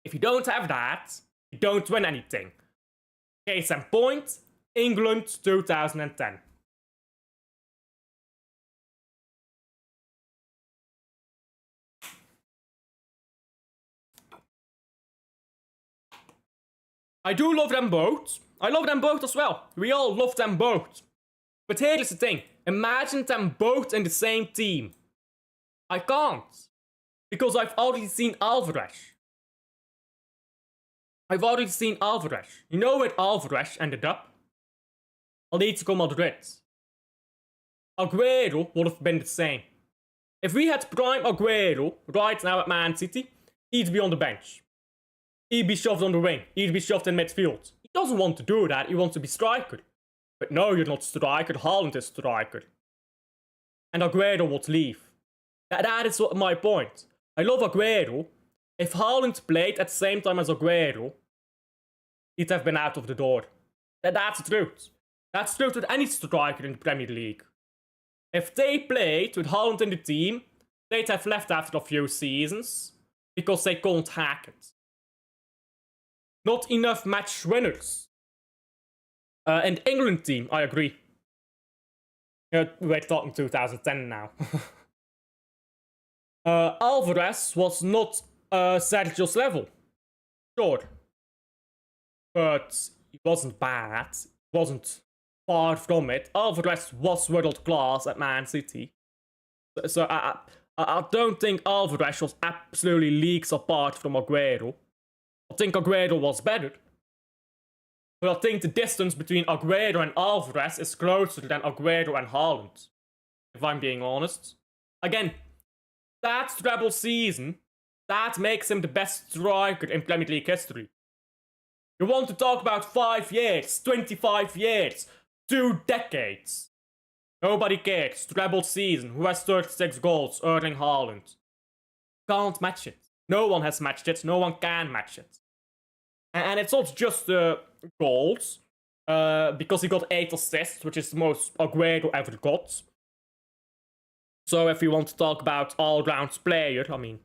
If you don't have that, you don't win anything. Case in point, England 2010. I do love them both. I love them both as well. We all love them both. But here's the thing. Imagine them both in the same team. I can't. Because I've already seen Alvarez. You know where Alvarez ended up? Atletico Madrid. Aguero would have been the same. If we had prime Aguero right now at Man City, he'd be on the bench. He'd be shoved on the wing. He'd be shoved in midfield. He doesn't want to do that. He wants to be striker. But no, you're not striker. Haaland is striker. And Aguero would leave. That is my point. I love Aguero. If Haaland played at the same time as Aguero, he'd have been out of the door. That's the truth. That's the truth with any striker in the Premier League. If they played with Haaland in the team, they'd have left after a few seasons because they couldn't hack it. Not enough match winners. And England team, I agree. We're talking 2010 now. Alvarez was not Sergio's level. Sure. But he wasn't bad. He wasn't far from it. Alvarez was world class at Man City. So I don't think Alvarez was absolutely leagues apart from Aguero. I think Aguero was better. But I think the distance between Aguero and Alvarez is closer than Aguero and Haaland. If I'm being honest. Again, that treble season, that makes him the best striker in Premier League history. You want to talk about 5 years, 25 years, 2 decades. Nobody cares. Treble season. Who has 36 goals? Erling Haaland. Can't match it. No one has matched it. No one can match it. And it's not just the goals. Because he got 8 assists, which is the most Aguero ever got. So if you want to talk about all-round player, I mean...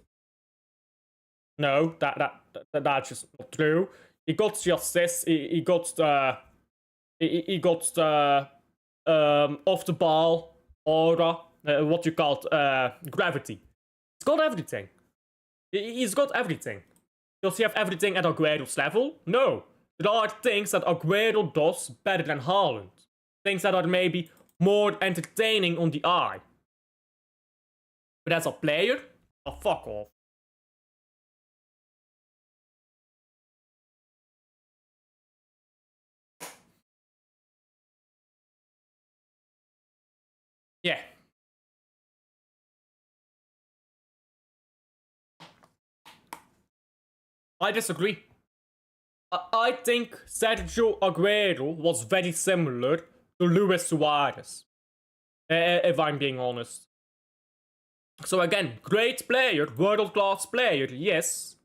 No, that's just not true. He got the assists, he got the off the ball, aura, what you call gravity. He's got everything. He's got everything. Does he have everything at Aguero's level? No. There are things that Aguero does better than Haaland. Things that are maybe more entertaining on the eye. But as a player, oh, fuck off. Yeah. I disagree. I think Sergio Aguero was very similar to Luis Suarez. If I'm being honest. So again, great player, world-class player, yes.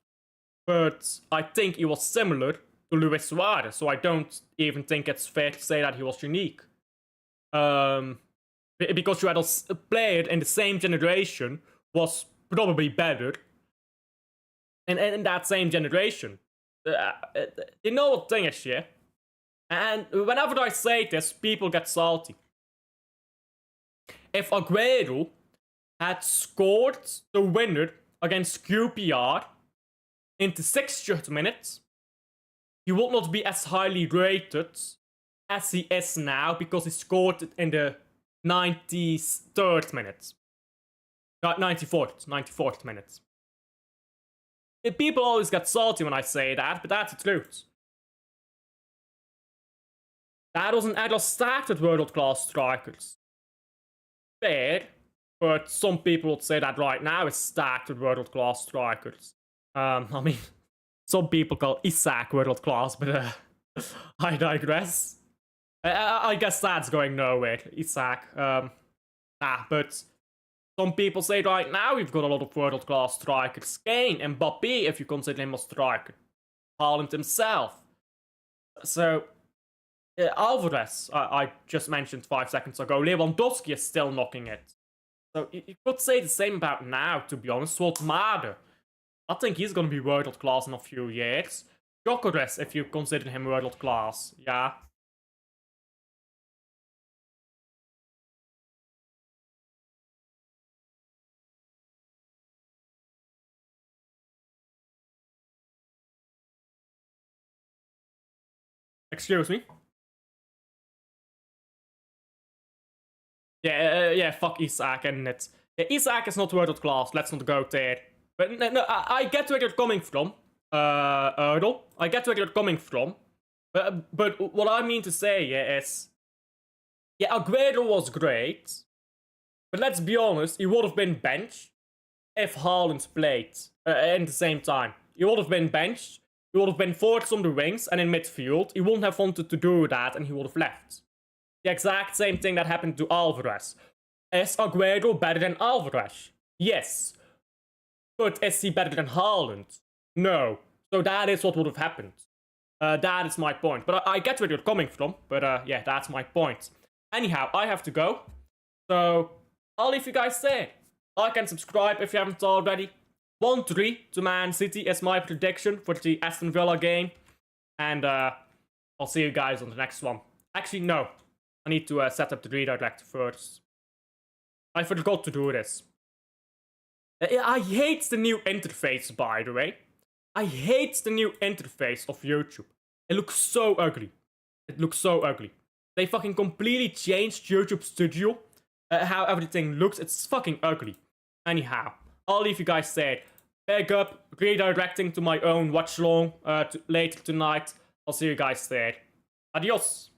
but I think he was similar to Luis Suarez, so I don't even think it's fair to say that he was unique. Because you had a player in the same generation was probably better in that same generation. You know what thing is, yeah? And whenever I say this, people get salty. If Aguero had scored the winner against QPR in the 60th minute, he would not be as highly rated as he is now because he scored it in the 93rd minute. 94th minute. People always get salty when I say that, but that's the truth. That was an Adler started world-class strikers. Fair, but some people would say that right now it's stacked with world-class strikers. I mean, some people call Isak world-class, but I digress. I guess that's going nowhere, Isak. But some people say right now we've got a lot of world-class strikers. Kane, Mbappé, if you consider him a striker. Haaland himself. So, Alvarez, I just mentioned 5 seconds ago. Lewandowski is still knocking it. So you could say the same about now, to be honest. Mader, I think he's going to be world-class in a few years. Gyökeres, if you consider him world-class, yeah. Excuse me? Yeah, fuck Isak, and it's... Yeah, Isak is not world-class, let's not go there. But no, I get where you're coming from, Erdl. I get where you're coming from. But what I mean to say is... Yeah, Aguero was great. But let's be honest, he would have been benched if Haaland played in the same time. He would have been benched. He would have been forwards on the wings and in midfield. He wouldn't have wanted to do that and he would have left. The exact same thing that happened to Alvarez. Is Aguero better than Alvarez? Yes. But is he better than Haaland? No. So that is what would have happened. That is my point. But I get where you're coming from. But yeah, that's my point. Anyhow, I have to go. So I'll leave you guys there. Like and subscribe if you haven't already. 1-3 to Man City is my prediction for the Aston Villa game. And I'll see you guys on the next one. Actually, no. I need to set up the redirect first. I forgot to do this. I hate the new interface, by the way. I hate the new interface of YouTube. It looks so ugly. It looks so ugly. They fucking completely changed YouTube Studio. How everything looks. It's fucking ugly. Anyhow, I'll leave you guys there. Big up, redirecting to my own watch-along later tonight. I'll see you guys there. Adios.